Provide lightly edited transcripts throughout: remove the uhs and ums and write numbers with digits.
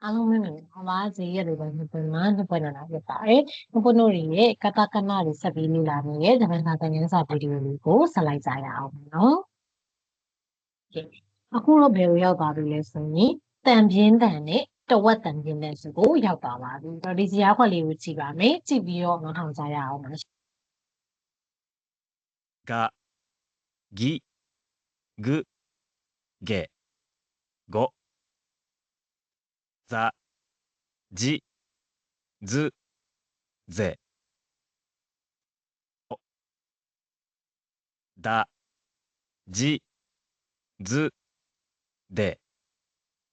အားလုံးပဲမင်္ဂလာပါဇေယျတွေပဲနှစ်ပွင့်မှာနှစ်ပွင့်လာဖြစ်ပါတယ်နှစ်ပွင့်တို့ရဲ့ကတကနာတွေဆက်ပြီးလေ့လာနေတဲ့ဂျပန်စာသင်ခန်းစာဗီဒီယိုလေးကိုဆက်လိုက်ကြရအောင်နော်အခုတော့ဘယ်လိုရောက်သွားပြီလဲဆိုရင်တန်ပြင်းတန်နဲ့တဝက်တန်ပြင်းတန်စုကိုရောက်သွားပါပြီတော့ဒီဇာတ်ခွက်လေးကိုကြည့်ပါမယ်ကြည့်ပြီးတော့နားထောင်ကြရအောင်ပါが、ぎ、ぐ、げ、ご、ざ、じ、ず、ぜ、お、だ、じ、ず、で、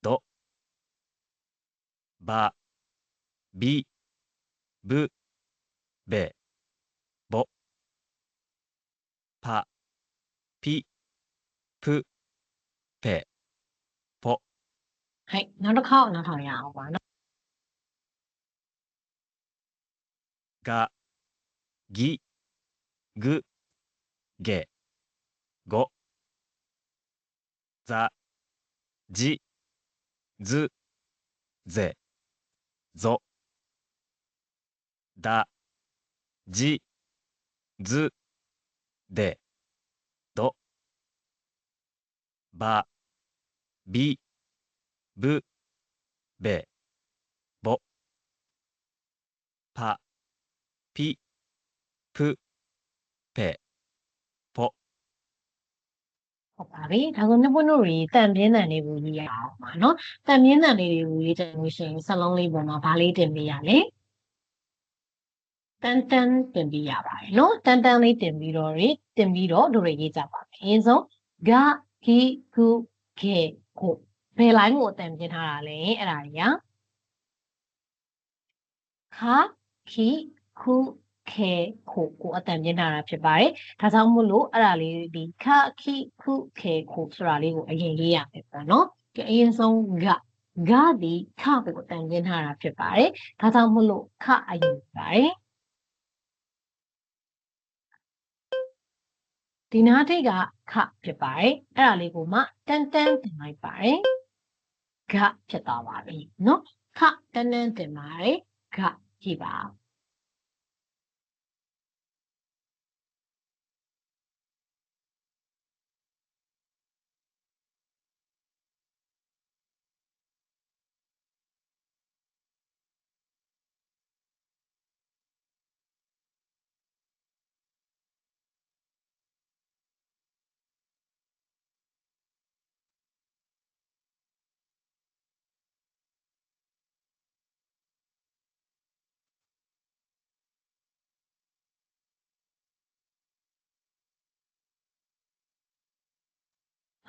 ど、ば、び、ぶ、べ、ぼ、ぱ、ぴ、ぷ、ぺ、ぽ。はいနောက်တစ်ခေါက်နားထောင်ရအောင်ပါနော်が、ぎ、ぐ、げ、ご、ざ、じ、ず、ぜ、ぞ、だ、じ、ず、で、ど、ば、び、ぶ、べ、ぼ、ぱ、ぴ、ぷ、ぺ、ぽ。ဟုတ်ပါပြီဒါဆိုနှစ်ပွင့်တို့တွေတန်ပြင်းတန်လေးကိုရေးရအောင်ပါနော်တန်ပြင်းတန်လေးတွေကိုရေးကြလို့ရှိရင်စလုံးလေးပေါ်မှာဘာလေးတင်ပေးရလဲတန်တန်တင်ပြီးရပါတယ်နော်တန်တန်လေးတင်ပြီးတော့တို့တွေရေးကြပါမယ်အရင်ဆုံးဂဂီဂုခေကိုဘယ်လိုင်းကိုအတန်ပြင်းထားတာလဲအဲ့ဒါကြီးခခီခုခေခိုကိုအတန်ပြင်းထားတာဖြစ်ပါတယ်ဒါကြောင့်မို့လို့အဲ့ဒါလေးဒီခခီခုခေခိုဆိုတာလေးကိုအရင်ရေးရမယ်ပေါ့နော်အရင်ဆုံးဂဒီခကိုအတန်ပြင်းထားတာဖြစ်ပါတယ်ဒါကြောင့်မို့လို့ခအရင်ပါတယ်ဒီနားထိတ်ကခဖြစ်ပါတယ်အဲ့ဒါလေးကိုမှတန်းတန်းတင်လိုက်ပါတယ်ဂဖြစ်သွားပါပြီနော်ခတန်းတန်းတင်ပါတယ်ဂကြည့်ပါ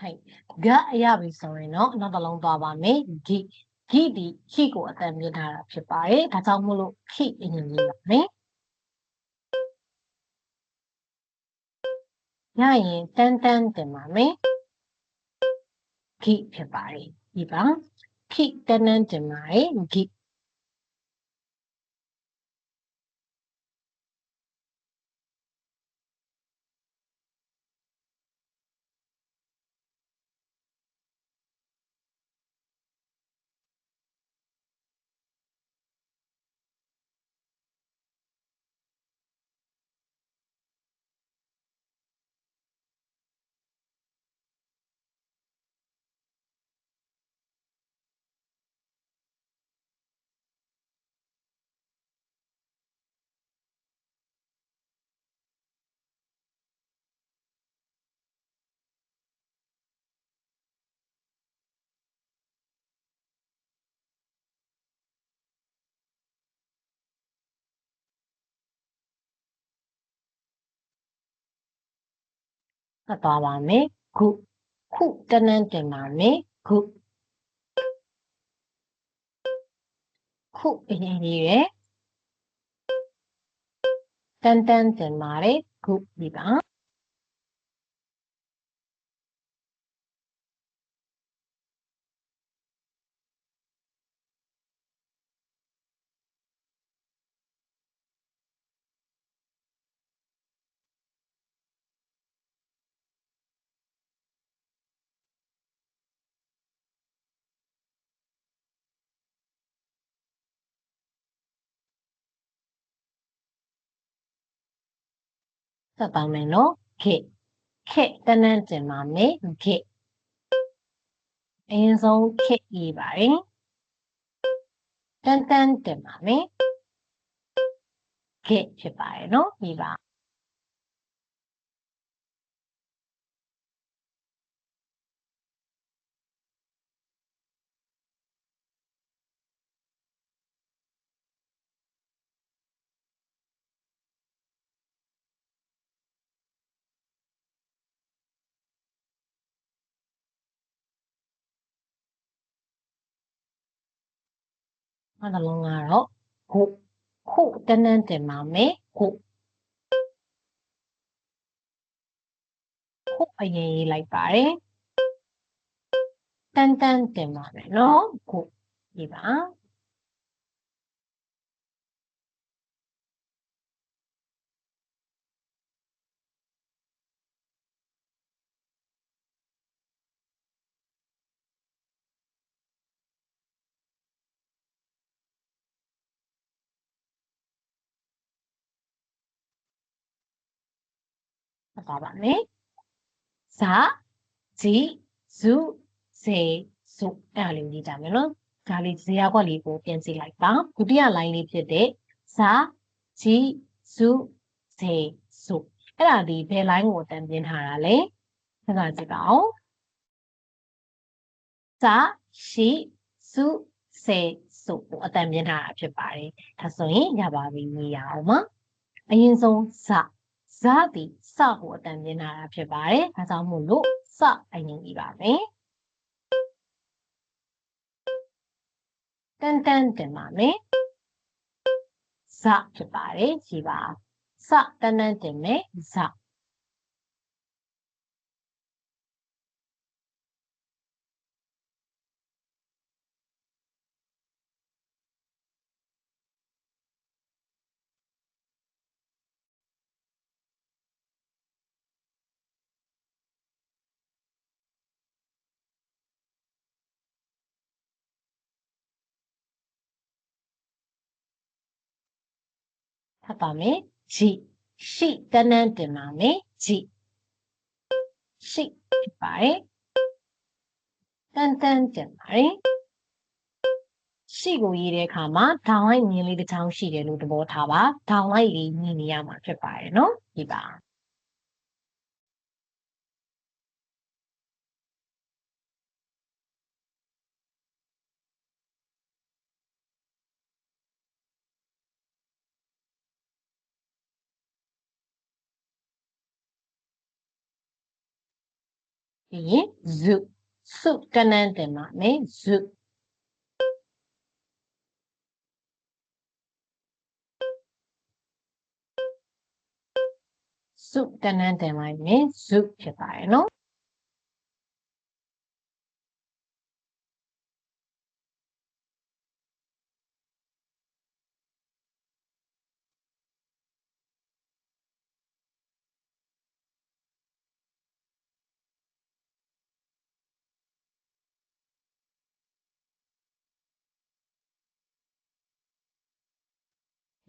ဟုတ်ဂအရပြီဆိုရင်တော့နောက်တစ်လုံးသွားပါမယ်ဂိဒီခိကိုအတန်ပြထားတာဖြစ်ပါတယ်ဒါကြောင့်မို့လို့ခိအရင်ရေးပါမယ်ရရင်တန်းတန်းတင်ပါမယ်ဂိဖြစ်ပါတယ်ဒီပါခိတန်းတန်းတင်ပါတယ်ဂိဆက်သွားပါမယ်ဂုခုတန်းတန်းတင်ပါမယ်ဂုခုအရင်ရေးရယ်တန်းတန်းတင်ပါတယ်ဂုဒီပါ ဆက်ပါမယ်နော်ခေတန်းတန်းတင်ပါမယ်ခေအရင်ဆုံးခေရေးပါတယ်တန်းတန်းတင်ပါမယ်ခေဖြစ်ပါတယ်နော်ရေးပါနောက်တစ်လုံးကတော့ခုတန်းတန်းတင်ပါမယ်ခုအရင်ရေးလိုက်ပါတယ်တန်းတန်းတင်ပါမယ်နော်ခုရေးပါဆက်ပါမယ်ဇာဂျီဇုဇေဇုအဲ့ဒါလေးရေးကြမယ်နော်ဒါလေးဇေယျကွက်လေးကိုပြင်ကြည့်လိုက်ပါဒုတိယ line လေးဖြစ်တဲ့ဇာဂျီဇုဇေဇုအဲ့ဒါဒီဘယ် line ကိုအတန်ပြင်ထားတာလဲစဉ်းစားကြည့်ပါဦးဇာရှိဇုဇေဇုကိုအတန်ပြင်ထားတာဖြစ်ပါတယ်ဒါဆိုရင်ရပါပြီရေးရအောင်ပါအရင်ဆုံးဇာဒီစကိုအတန်ပြင်ထားတာဖြစ်ပါတယ်ဒါကြောင့်မို့လို့စအရင်ရေးပါမယ်တန်းတန်းတင်ပါမယ်ဇဖြစ်ပါတယ်ကြည်ပါစတန်းတန်းတင်မယ်ဇထပ်ပါမယ်ဂျီရှိတန်းတန်းတင်ပါမယ်ဂျီရှိဖြစ်ပါတယ်တန်းတန်းတင်ပါတယ်ရှိကိုရေးတဲ့အခါမှာဒေါင်လိုက်မြင်လေးတစ်ချောင်းရှိတယ်လို့သဘောထားပါဒေါင်လိုက်လေးမြင်နေရမှာဖြစ်ပါတယ်နော်ဒီပါပြီးရင်စုတန်းတန်းတင်ပါမယ်စုတန်းတန်းတင်လိုက်မယ်စုဖြစ်ပါတယ်နော်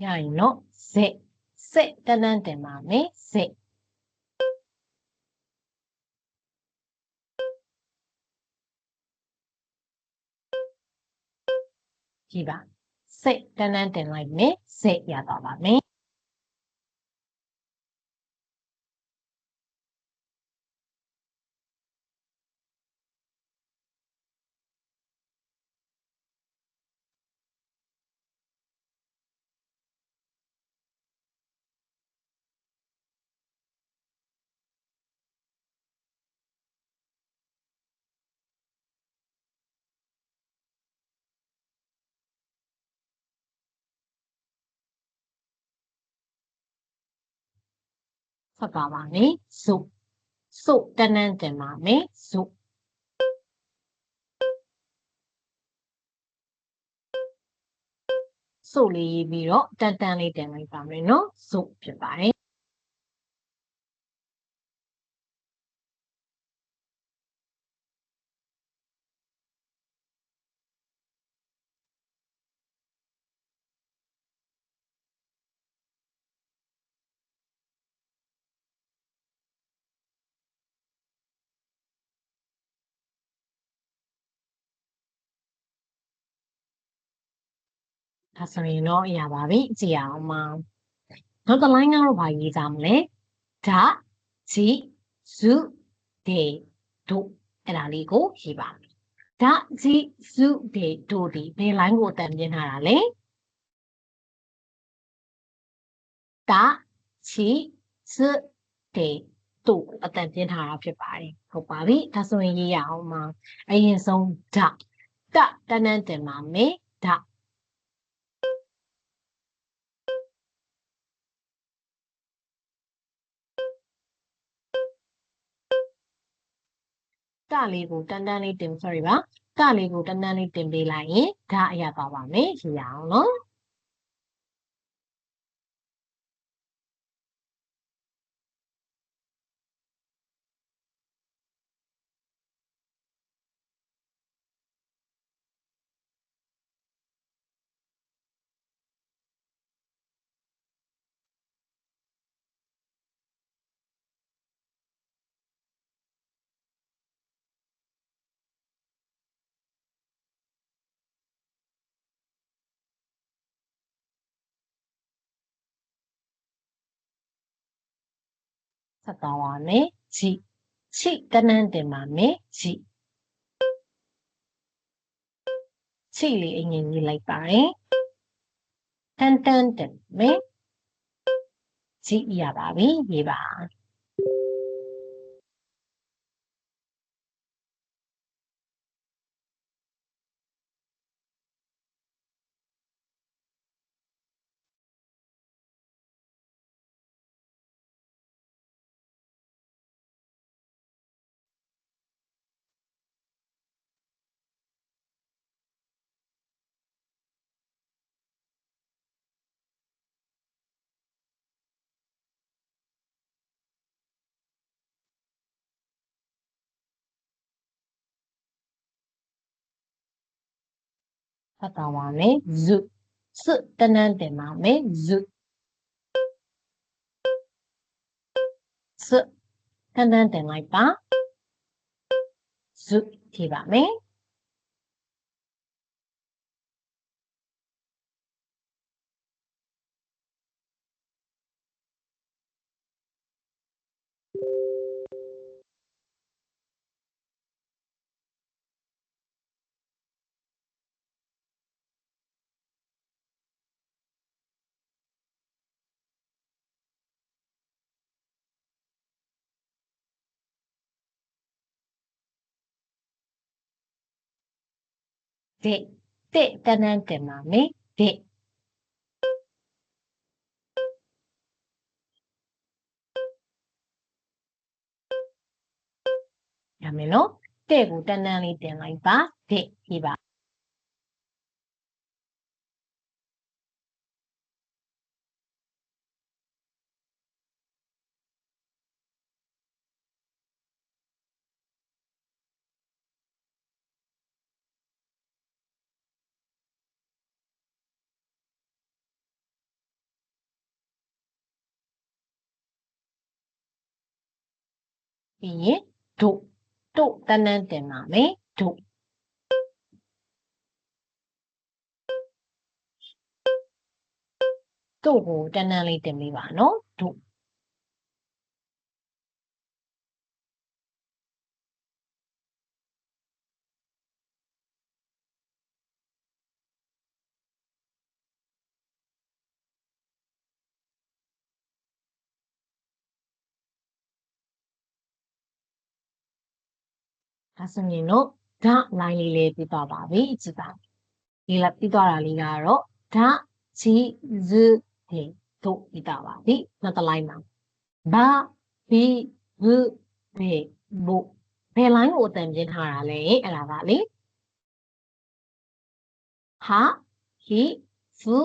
ရရင်တော့စစ်တန်းတန်းတင်ပါမယ်စစ်ကြည့်ပါစစ်တန်းတန်းတင်လိုက်မယ်စစ်ရသွားပါမယ်ဆက်ပါပါမယ်စုတန်းတန်းတင်ပါမယ်စုလေးရေးပြီးတော့တန်းတန်းလေးတင်လိုက်ပါမယ်နော်စုဖြစ်ပါတယ် ဒါဆိုရင်တော့ရပါပြီကြည့်ရအောင်ပါနောက်တစ်လိုင်းကတော့ဘာရေးကြမလဲဓာဂျီဇုဒေဒိုအဲ့ဒါလေးကိုရေးပါမယ်ဓာဂျီဇုဒေဒိုဒီဘယ်လိုင်းကိုအတန်ပြင်းထားတာလဲဓာဂျီဇုဒေဒိုအတန်ပြင်းထားတာဖြစ်ပါတယ်ဟုတ်ပါပြီဒါဆိုရင်ရေးရအောင်ပါအရင်ဆုံးဓာတန်းတန်းတင်ပါမယ်ဓာတလေးကိုတန်းတန်းလေးတင် sorry ပါတလေးကိုတန်းတန်းလေးတင်ပေးလိုက်ရင်ဓာအရသွားပါမယ်ရေးရအောင်နော်ဆက်သွားပါမယ်ဂျီချိတန်းတန်းတင်ပါမယ်ဂျီချိလေးအရင်ရေးလိုက်ပါတယ်တန်းတန်းတင်မယ်ဂျီရပါပြီရေးပါဆက်သွားပါမယ်ဇုစွတန်းတန်းတင်ပါမယ်ဇုစွတန်းတန်းတင်လိုက်ပါဇုထိပါမယ်တဲ့တန်းတန်းတင်ပါမယ်တဲ့ရမယ်နော်တဲ့ကိုတန်းတန်းလေးတင်လိုက်ပါတဲ့ရေးပါပြီးရင်တို့တန်းတန်းတင်ပါမယ်တို့ကိုတန်းတန်းလေးတင်ပေးပါနော်တို့ဒါဆိုရင်တော့ဓာလိုင်းလေးလေးပြီးသွားပါပြီကြည့်ပါဒီလာပြီးသွားတာလေးကတော့ဓာဂျီဇုဒေတို့ပြီးသွားပါပြီနောက်တစ်လိုင်းမှာဘာဘီဘုဘေဘိုဘယ်လိုင်းကိုအတန်ပြင်းထားတာလဲအဲ့ဒါကလေဟာဟီဖု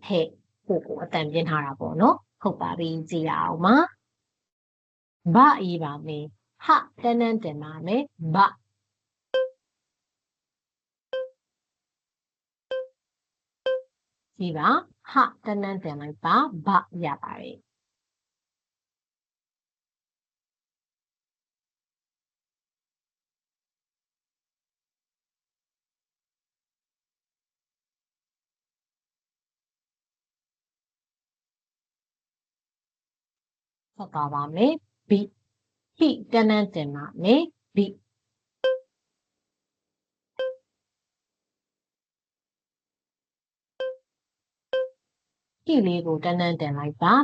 ဟေကိုအတန်ပြင်းထားတာပေါ့နော်ဟုတ်ပါပြီကြည့်ရအောင်ပါဘာအေးပါမယ်ဟာတန်းတန်းတင်ပါမယ်ဘာကြည့်ပါဟာတန်းတန်းတင်လိုက်ပါဘာရပါတယ် ဆက်သွားပါမယ်ဘိဟိကဏ္ဍတင်ပါမယ်ဘိဟိလေးကိုကဏ္ဍတင်လိုက်ပါ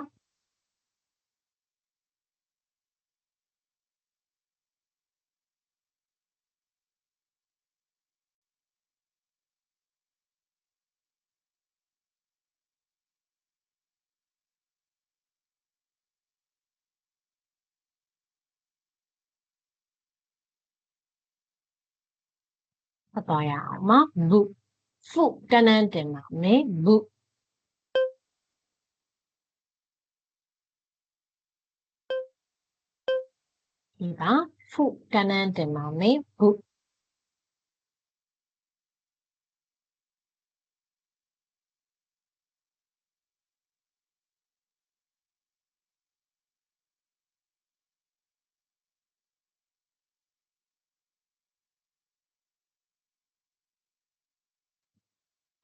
ဆက်သွားရအောင်မဘုဖုကဏ္ဍတင်ပါမယ်ဘုဒီပါဖုကဏ္ဍတင်ပါမယ်ဘု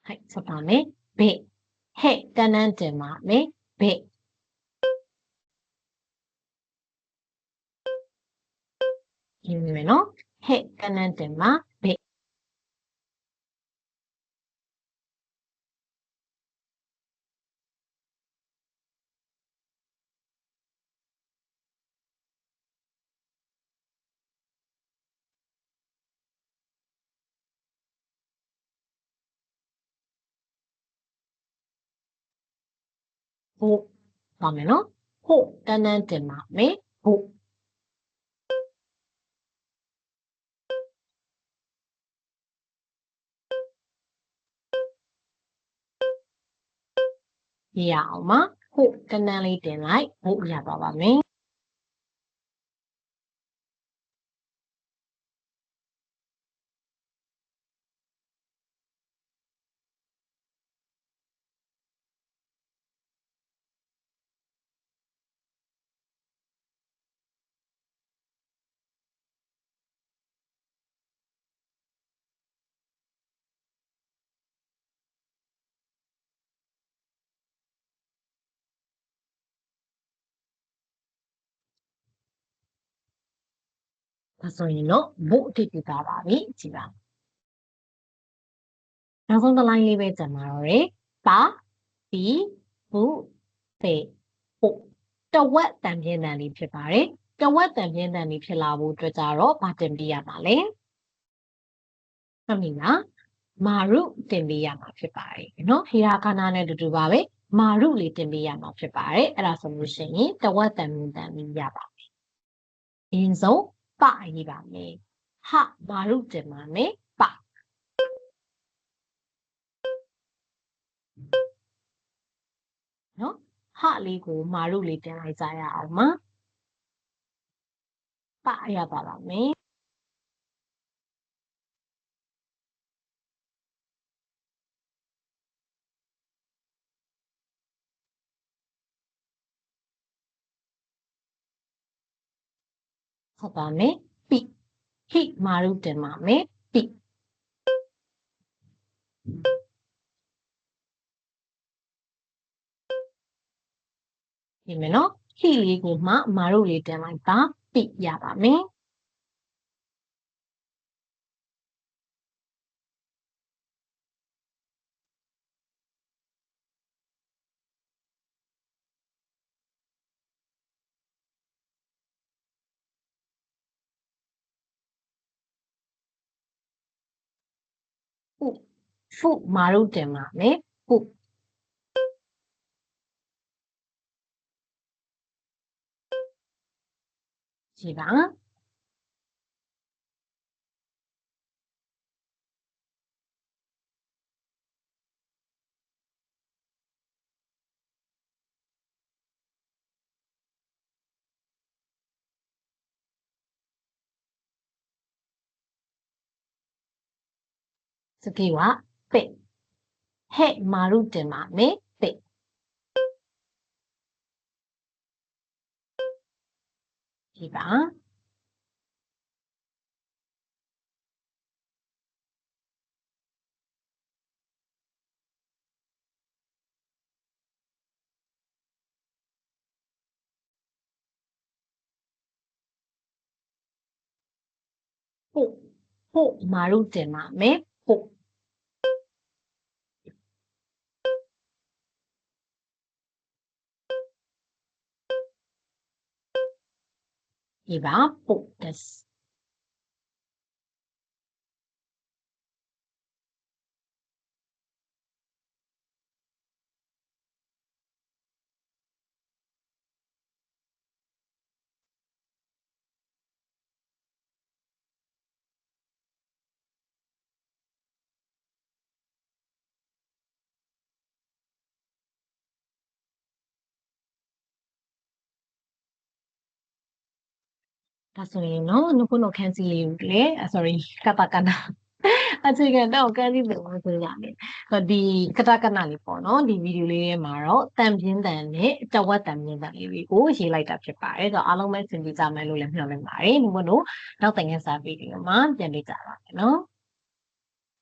はいဆက်ပါမယ်ဘိဟဲ့ကဏ္ဍတင်ပါမယ်ဘိဒီမယ်နော်ဟဲ့ကဏ္ဍတင်ပါဘိဟုတ်ပါမယ်နော်ဟုတ်ကဏ္ဍတင်ပါမယ်ဟုတ်ရအောင်မဟုတ်ကဏ္ဍလေးတင်လိုက်ဟုတ်ရပါပါမယ်ဒါဆိုရင်တော့ဘုအထိပြသားပါပြီကြည့်ပါနောက်ဆုံးတစ်လိုင်းလေးပဲကျန်ပါတော့တယ်ပါပီဘုဖေဟုတ်တဝက်တန်ပြင်းတန်လေးဖြစ်ပါတယ်တဝက်တန်ပြင်းတန်လေးဖြစ်လာဖို့အတွက်ကြတော့ဗာတင်ပေးရပါလဲဟုတ်ပြီလားမာရုတင်ပေးရမှာဖြစ်ပါတယ်နော်ဟီရာခါနာနဲ့တူတူပါပဲမာရုလေးတင်ပေးရမှာဖြစ်ပါတယ်အဲ့ဒါဆိုလို့ရှိရင်တဝက်တန်ပြင်းတန်လေးရပါမယ်အရင်ဆုံးပရေးပါမယ်ဟမာရုတင်ပါမယ်ပနော်ဟလေးကိုမာရုလေးတင်လိုက်ကြရအောင်မပရပါပါမယ်ဟုတ်ပါမယ်ပိဟိမာရုတင်ပါမယ်ပိဒီမယ်နော်ဟိလေးကိုမှမာရုလေးတင်လိုက်ပါပိရပါမယ်ဖုမာရုတင်ပါမယ်ဖုကြည့်ပါ次はペへマルテマメペいい吧ဖို့မာရုတင်ပါမယ်ဖို့ဒီပါဖို့ですဒါဆိုရင်နော်ခုနခန်းစီလေးကိုလေ sorry ကတာကနာအခြေခံတော့ကန်းစီလို့ဆိုရတယ်ဒီကတာကနာလေးပေါ့နော်ဒီဗီဒီယိုလေးထဲမှာတော့တန်ပြင်းတန်နဲ့တဝက်တန်ပြင်းတန်လေးတွေကိုရေးလိုက်တာဖြစ်ပါတယ်ဆိုတော့အားလုံးပဲသင်ပြကြမယ်လို့လည်းမျှော်လင့်ပါတယ်ဒီမို့လို့နောက်သင်ခန်းစာဗီဒီယိုမှာပြန်တွေ့ကြပါမယ်နော်